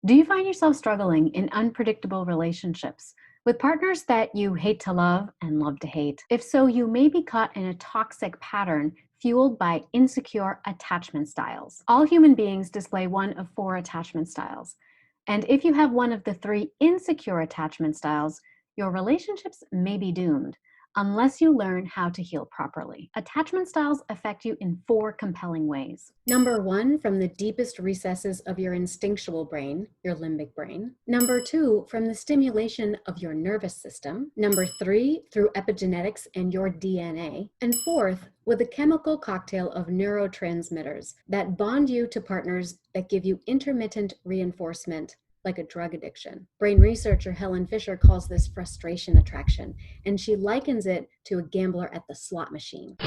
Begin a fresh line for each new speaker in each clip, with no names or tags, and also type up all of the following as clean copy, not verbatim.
Do you find yourself struggling in unpredictable relationships with partners that you hate to love and love to hate? If so, you may be caught in a toxic pattern fueled by insecure attachment styles. All human beings display one of four attachment styles. And if you have one of the three insecure attachment styles, your relationships may be doomed unless you learn how to heal properly. Attachment styles affect you in four compelling ways. Number one, from the deepest recesses of your instinctual brain, your limbic brain. Number two, from the stimulation of your nervous system. Number three, through epigenetics and your DNA. And fourth, with a chemical cocktail of neurotransmitters that bond you to partners that give you intermittent reinforcement, like a drug addiction. Brain researcher Helen Fisher calls this frustration attraction, and she likens it to a gambler at the slot machine.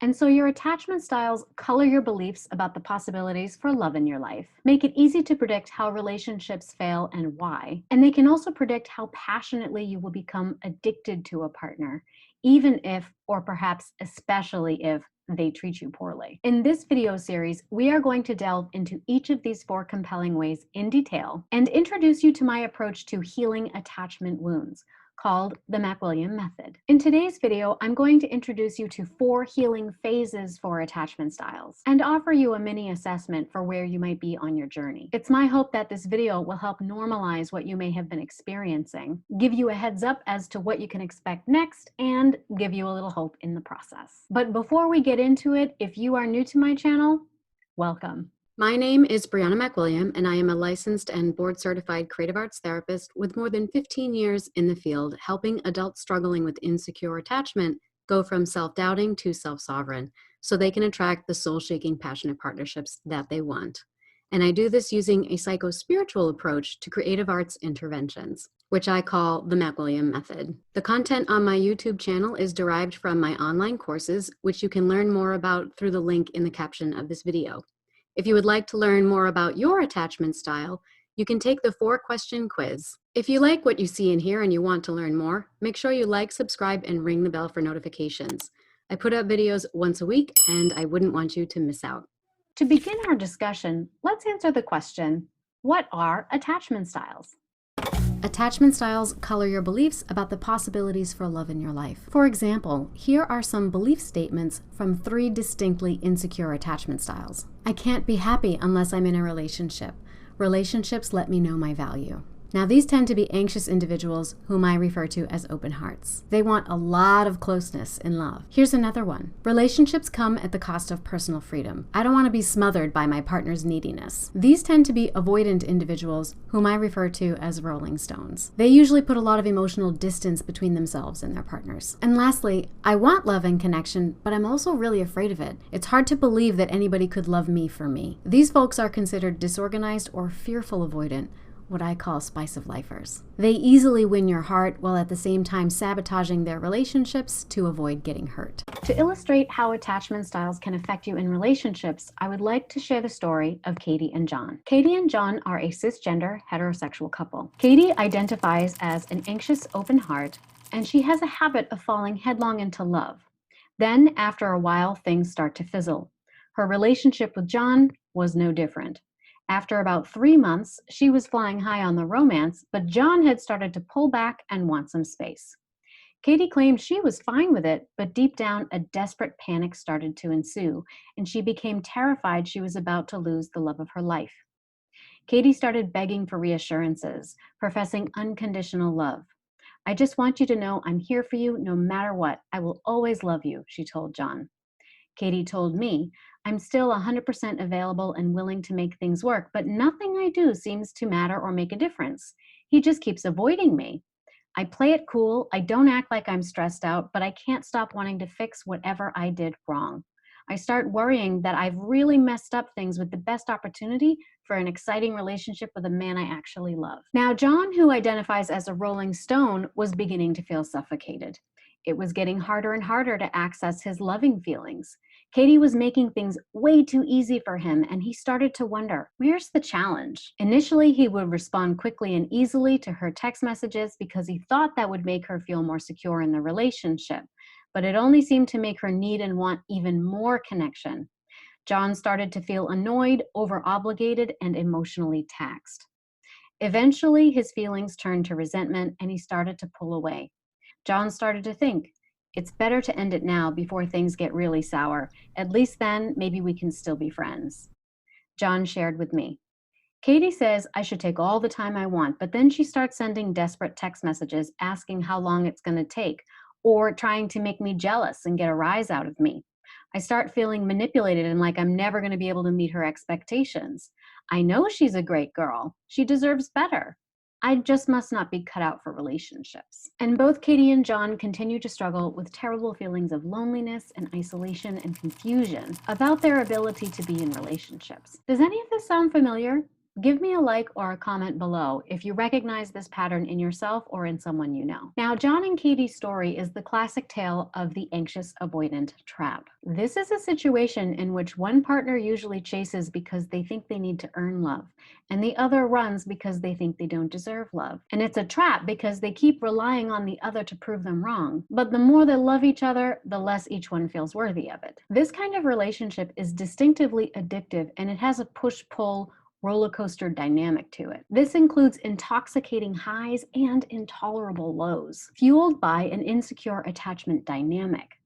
And so your attachment styles color your beliefs about the possibilities for love in your life, make it easy to predict how relationships fail and why, and they can also predict how passionately you will become addicted to a partner, even if, or perhaps especially if, they treat you poorly. In this video series, we are going to delve into each of these four compelling ways in detail and introduce you to my approach to healing attachment wounds, called the McWilliam Method. In today's video, I'm going to introduce you to four healing phases for attachment styles and offer you a mini assessment for where you might be on your journey. It's my hope that this video will help normalize what you may have been experiencing, give you a heads up as to what you can expect next, and give you a little hope in the process. But before we get into it, if you are new to my channel, welcome. My name is Brianna McWilliam, and I am a licensed and board-certified creative arts therapist with more than 15 years in the field, helping adults struggling with insecure attachment go from self-doubting to self-sovereign so they can attract the soul-shaking, passionate partnerships that they want. And I do this using a psycho-spiritual approach to creative arts interventions, which I call the McWilliam Method. The content on my YouTube channel is derived from my online courses, which you can learn more about through the link in the caption of this video. If you would like to learn more about your attachment style, you can take the 4-question quiz. If you like what you see and hear and you want to learn more, make sure you like, subscribe, and ring the bell for notifications. I put out videos once a week, and I wouldn't want you to miss out. To begin our discussion, let's answer the question, what are attachment styles? Attachment styles color your beliefs about the possibilities for love in your life. For example, here are some belief statements from 3 distinctly insecure attachment styles. I can't be happy unless I'm in a relationship. Relationships let me know my value. Now, these tend to be anxious individuals whom I refer to as open hearts. They want a lot of closeness in love. Here's another one. Relationships come at the cost of personal freedom. I don't want to be smothered by my partner's neediness. These tend to be avoidant individuals whom I refer to as rolling stones. They usually put a lot of emotional distance between themselves and their partners. And lastly, I want love and connection, but I'm also really afraid of it. It's hard to believe that anybody could love me for me. These folks are considered disorganized or fearful avoidant, what I call spice of lifers. They easily win your heart while at the same time sabotaging their relationships to avoid getting hurt. To illustrate how attachment styles can affect you in relationships, I would like to share the story of Katie and John. Katie and John are a cisgender heterosexual couple. Katie identifies as an anxious open heart, and she has a habit of falling headlong into love. Then, after a while, things start to fizzle. Her relationship with John was no different. After about 3 months, she was flying high on the romance, but John had started to pull back and want some space. Katie claimed she was fine with it, but deep down, a desperate panic started to ensue, and she became terrified she was about to lose the love of her life. Katie started begging for reassurances, professing unconditional love. "I just want you to know I'm here for you no matter what. I will always love you," she told John. Katie told me, "I'm still 100% available and willing to make things work, but nothing I do seems to matter or make a difference. He just keeps avoiding me. I play it cool, I don't act like I'm stressed out, but I can't stop wanting to fix whatever I did wrong. I start worrying that I've really messed up things with the best opportunity for an exciting relationship with a man I actually love." Now, John, who identifies as a rolling stone, was beginning to feel suffocated. It was getting harder and harder to access his loving feelings. Katie was making things way too easy for him, and he started to wonder, where's the challenge? Initially, he would respond quickly and easily to her text messages because he thought that would make her feel more secure in the relationship, but it only seemed to make her need and want even more connection. John started to feel annoyed, over-obligated, and emotionally taxed. Eventually, his feelings turned to resentment and he started to pull away. John started to think, it's better to end it now before things get really sour. At least then, maybe we can still be friends. John shared with me. Katie says I should take all the time I want, but then she starts sending desperate text messages asking how long it's going to take, or trying to make me jealous and get a rise out of me. I start feeling manipulated and like I'm never going to be able to meet her expectations. I know she's a great girl. She deserves better. I just must not be cut out for relationships. And both Katie and John continue to struggle with terrible feelings of loneliness and isolation and confusion about their ability to be in relationships. Does any of this sound familiar? Give me a like or a comment below if you recognize this pattern in yourself or in someone you know. Now, John and Katie's story is the classic tale of the anxious avoidant trap. This is a situation in which one partner usually chases because they think they need to earn love, and the other runs because they think they don't deserve love. And it's a trap because they keep relying on the other to prove them wrong. But the more they love each other, the less each one feels worthy of it. This kind of relationship is distinctively addictive, and it has a push-pull roller coaster dynamic to it. This includes intoxicating highs and intolerable lows, fueled by an insecure attachment dynamic.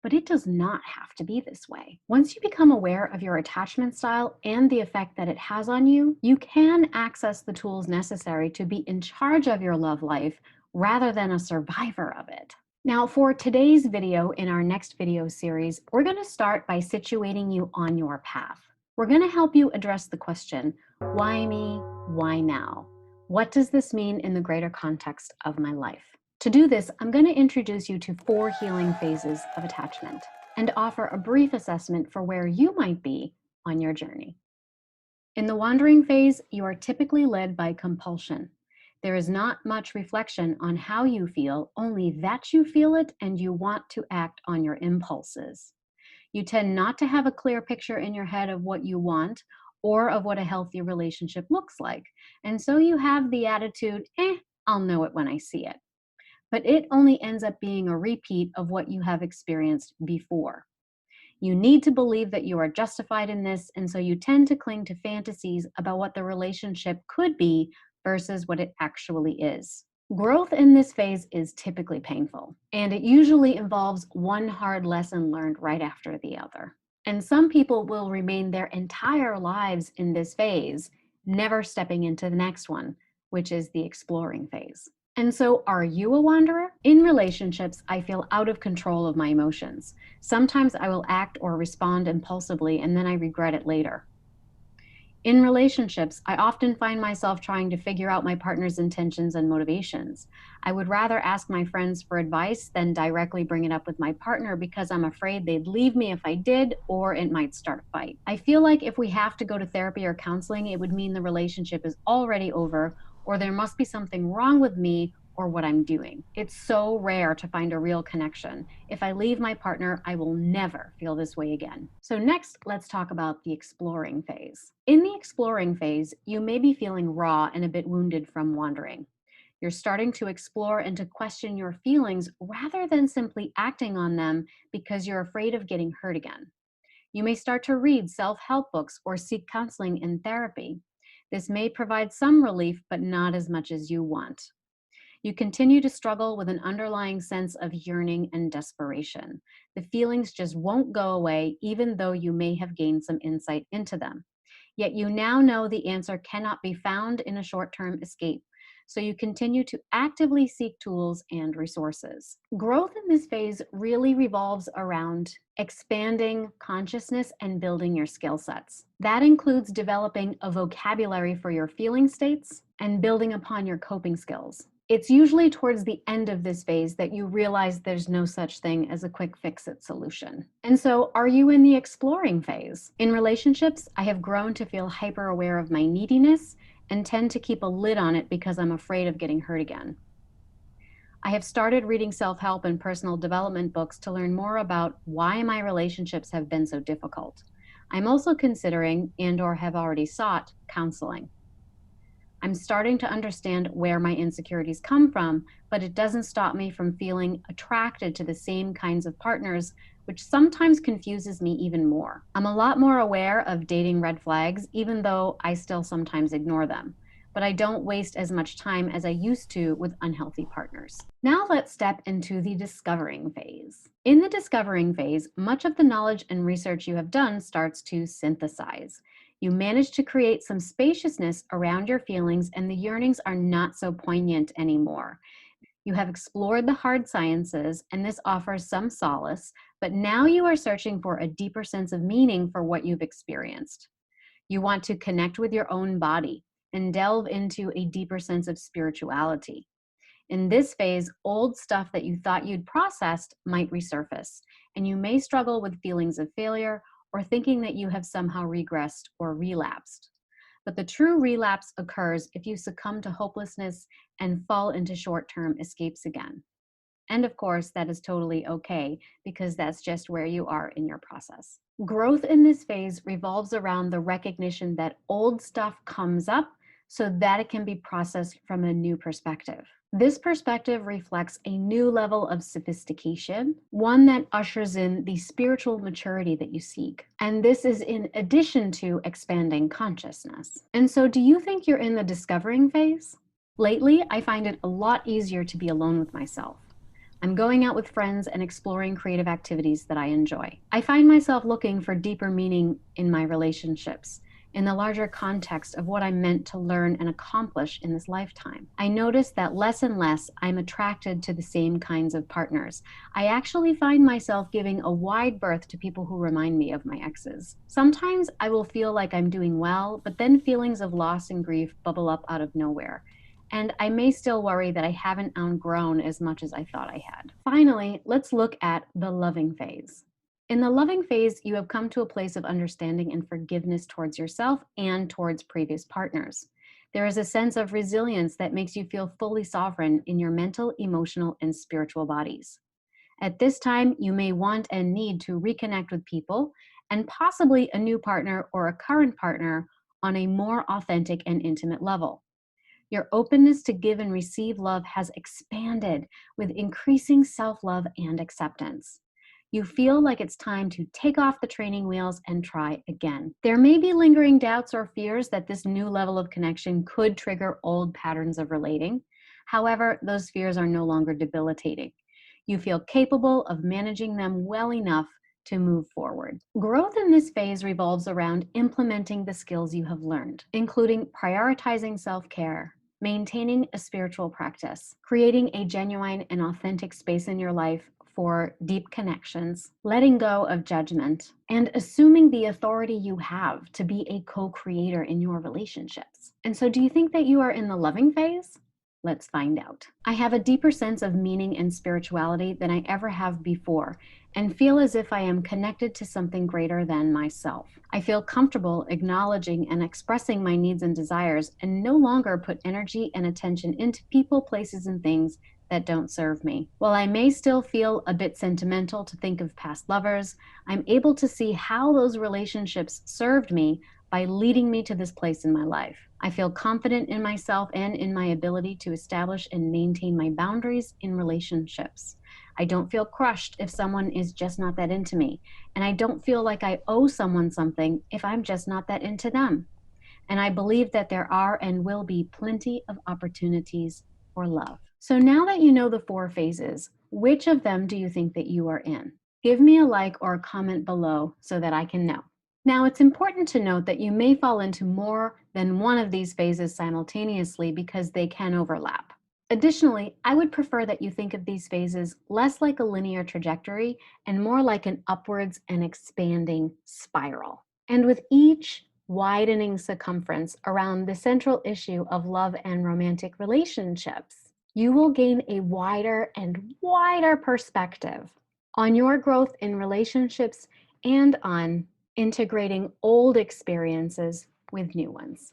But it does not have to be this way. Once you become aware of your attachment style and the effect that it has on you, you can access the tools necessary to be in charge of your love life rather than a survivor of it. Now, for today's video in our next video series, we're going to start by situating you on your path. We're going to help you address the question, why me? Why now? What does this mean in the greater context of my life? To do this, I'm going to introduce you to 4 healing phases of attachment and offer a brief assessment for where you might be on your journey. In the wandering phase, you are typically led by compulsion. There is not much reflection on how you feel, only that you feel it and you want to act on your impulses. You tend not to have a clear picture in your head of what you want or of what a healthy relationship looks like. And so you have the attitude, I'll know it when I see it. But it only ends up being a repeat of what you have experienced before. You need to believe that you are justified in this, and so you tend to cling to fantasies about what the relationship could be versus what it actually is. Growth in this phase is typically painful, and it usually involves one hard lesson learned right after the other. And some people will remain their entire lives in this phase, never stepping into the next one, which is the exploring phase. And so, are you a wanderer? In relationships, I feel out of control of my emotions. Sometimes I will act or respond impulsively, and then I regret it later. In relationships, I often find myself trying to figure out my partner's intentions and motivations. I would rather ask my friends for advice than directly bring it up with my partner because I'm afraid they'd leave me if I did, or it might start a fight. I feel like if we have to go to therapy or counseling, it would mean the relationship is already over, or there must be something wrong with me or what I'm doing. It's so rare to find a real connection. If I leave my partner, I will never feel this way again. So next, let's talk about the exploring phase. In the exploring phase, you may be feeling raw and a bit wounded from wandering. You're starting to explore and to question your feelings rather than simply acting on them because you're afraid of getting hurt again. You may start to read self-help books or seek counseling and therapy. This may provide some relief, but not as much as you want. You continue to struggle with an underlying sense of yearning and desperation. The feelings just won't go away, even though you may have gained some insight into them. Yet you now know the answer cannot be found in a short-term escape, so you continue to actively seek tools and resources. Growth in this phase really revolves around expanding consciousness and building your skill sets. That includes developing a vocabulary for your feeling states and building upon your coping skills. It's usually towards the end of this phase that you realize there's no such thing as a quick fix-it solution. And so, are you in the exploring phase? In relationships, I have grown to feel hyper aware of my neediness and tend to keep a lid on it because I'm afraid of getting hurt again. I have started reading self-help and personal development books to learn more about why my relationships have been so difficult. I'm also considering and/or have already sought counseling. I'm starting to understand where my insecurities come from, but it doesn't stop me from feeling attracted to the same kinds of partners, which sometimes confuses me even more. I'm a lot more aware of dating red flags, even though I still sometimes ignore them. but I don't waste as much time as I used to with unhealthy partners. Now let's step into the discovering phase. In the discovering phase, much of the knowledge and research you have done starts to synthesize. You manage to create some spaciousness around your feelings, and the yearnings are not so poignant anymore. You have explored the hard sciences, and this offers some solace, but now you are searching for a deeper sense of meaning for what you've experienced. You want to connect with your own body and delve into a deeper sense of spirituality. In this phase, old stuff that you thought you'd processed might resurface, and you may struggle with feelings of failure or thinking that you have somehow regressed or relapsed. But the true relapse occurs if you succumb to hopelessness and fall into short-term escapes again. And of course, that is totally okay because that's just where you are in your process. Growth in this phase revolves around the recognition that old stuff comes up so that it can be processed from a new perspective. This perspective reflects a new level of sophistication, one that ushers in the spiritual maturity that you seek. And this is in addition to expanding consciousness. And so, do you think you're in the discovering phase? Lately, I find it a lot easier to be alone with myself. I'm going out with friends and exploring creative activities that I enjoy. I find myself looking for deeper meaning in my relationships, in the larger context of what I'm meant to learn and accomplish in this lifetime. I notice that less and less I'm attracted to the same kinds of partners. I actually find myself giving a wide berth to people who remind me of my exes. Sometimes I will feel like I'm doing well, but then feelings of loss and grief bubble up out of nowhere. And I may still worry that I haven't outgrown as much as I thought I had. Finally, let's look at the loving phase. In the loving phase, you have come to a place of understanding and forgiveness towards yourself and towards previous partners. There is a sense of resilience that makes you feel fully sovereign in your mental, emotional, and spiritual bodies. At this time, you may want and need to reconnect with people and possibly a new partner or a current partner on a more authentic and intimate level. Your openness to give and receive love has expanded with increasing self-love and acceptance. You feel like it's time to take off the training wheels and try again. There may be lingering doubts or fears that this new level of connection could trigger old patterns of relating. However, those fears are no longer debilitating. You feel capable of managing them well enough to move forward. Growth in this phase revolves around implementing the skills you have learned, including prioritizing self-care, maintaining a spiritual practice, creating a genuine and authentic space in your life for deep connections, letting go of judgment, and assuming the authority you have to be a co-creator in your relationships. And so, do you think that you are in the loving phase? Let's find out. I have a deeper sense of meaning and spirituality than I ever have before, and feel as if I am connected to something greater than myself. I feel comfortable acknowledging and expressing my needs and desires, and no longer put energy and attention into people, places, and things that don't serve me. While I may still feel a bit sentimental to think of past lovers, I'm able to see how those relationships served me by leading me to this place in my life. I feel confident in myself and in my ability to establish and maintain my boundaries in relationships. I don't feel crushed if someone is just not that into me, and I don't feel like I owe someone something if I'm just not that into them. And I believe that there are and will be plenty of opportunities for love. So now that you know the 4 phases, which of them do you think that you are in? Give me a like or a comment below so that I can know. Now, it's important to note that you may fall into more than one of these phases simultaneously because they can overlap. Additionally, I would prefer that you think of these phases less like a linear trajectory and more like an upwards and expanding spiral. And with each widening circumference around the central issue of love and romantic relationships, you will gain a wider and wider perspective on your growth in relationships and on integrating old experiences with new ones.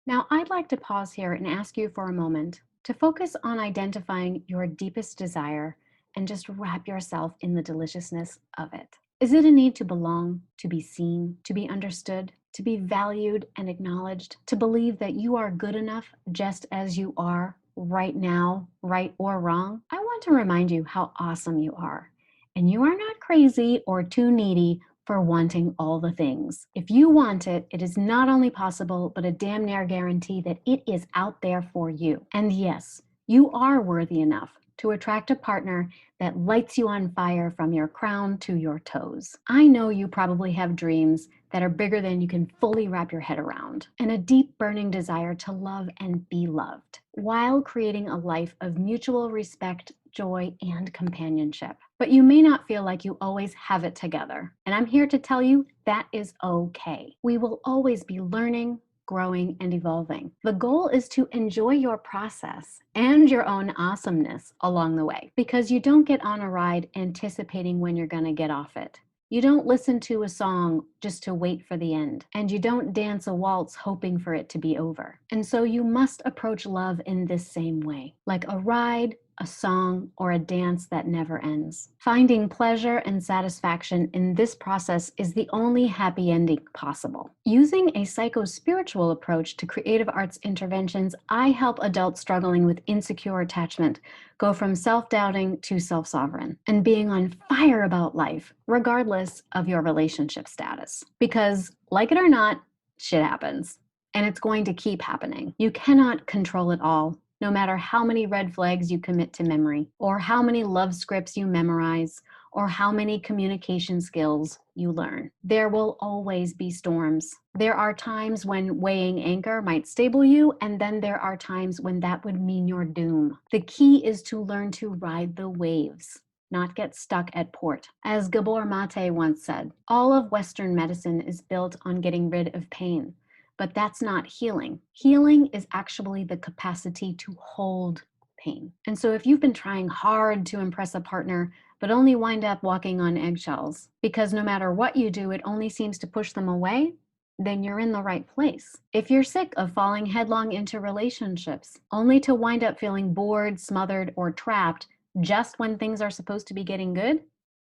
Now, I'd like to pause here and ask you for a moment to focus on identifying your deepest desire and just wrap yourself in the deliciousness of it. Is it a need to belong, to be seen, to be understood, to be valued and acknowledged, to believe that you are good enough just as you are right now, right or wrong? I want to remind you how awesome you are. And you are not crazy or too needy for wanting all the things. If you want it, it is not only possible, but a damn near guarantee that it is out there for you. And yes, you are worthy enough to attract a partner that lights you on fire from your crown to your toes. I know you probably have dreams that are bigger than you can fully wrap your head around, and a deep burning desire to love and be loved, while creating a life of mutual respect, joy, and companionship. But you may not feel like you always have it together. And I'm here to tell you that is okay. We will always be learning, growing, and evolving. The goal is to enjoy your process and your own awesomeness along the way, because you don't get on a ride anticipating when you're going to get off it. You don't listen to a song just to wait for the end, and you don't dance a waltz hoping for it to be over. And so you must approach love in this same way, like a ride, a song, or a dance that never ends. Finding pleasure and satisfaction in this process is the only happy ending possible. Using a psycho-spiritual approach to creative arts interventions, I help adults struggling with insecure attachment go from self-doubting to self-sovereign and being on fire about life, regardless of your relationship status. Because, like it or not, shit happens. And it's going to keep happening. You cannot control it all, no matter how many red flags you commit to memory, or how many love scripts you memorize, or how many communication skills you learn. There will always be storms. There are times when weighing anchor might stable you, and then there are times when that would mean your doom. The key is to learn to ride the waves, not get stuck at port. As Gabor Mate once said, all of Western medicine is built on getting rid of pain. But that's not healing. Healing is actually the capacity to hold pain. And so if you've been trying hard to impress a partner, but only wind up walking on eggshells, because no matter what you do, it only seems to push them away, then you're in the right place. If you're sick of falling headlong into relationships, only to wind up feeling bored, smothered, or trapped just when things are supposed to be getting good,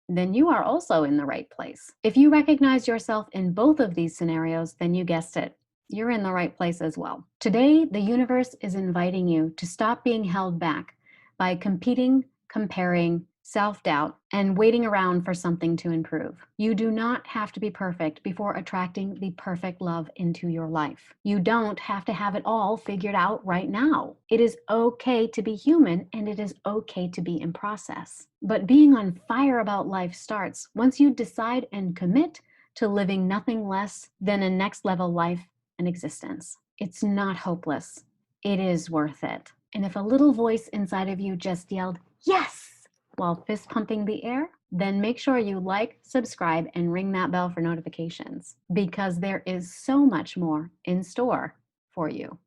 then you are also in the right place. If you recognize yourself in both of these scenarios, then you guessed it, you're in the right place as well. Today, the universe is inviting you to stop being held back by competing, comparing, self-doubt, and waiting around for something to improve. You do not have to be perfect before attracting the perfect love into your life. You don't have to have it all figured out right now. It is okay to be human, and it is okay to be in process. But being on fire about life starts once you decide and commit to living nothing less than a next level life and existence. It's not hopeless. It is worth it. And if a little voice inside of you just yelled, "Yes!" while fist pumping the air, then make sure you like, subscribe, and ring that bell for notifications, because there is so much more in store for you.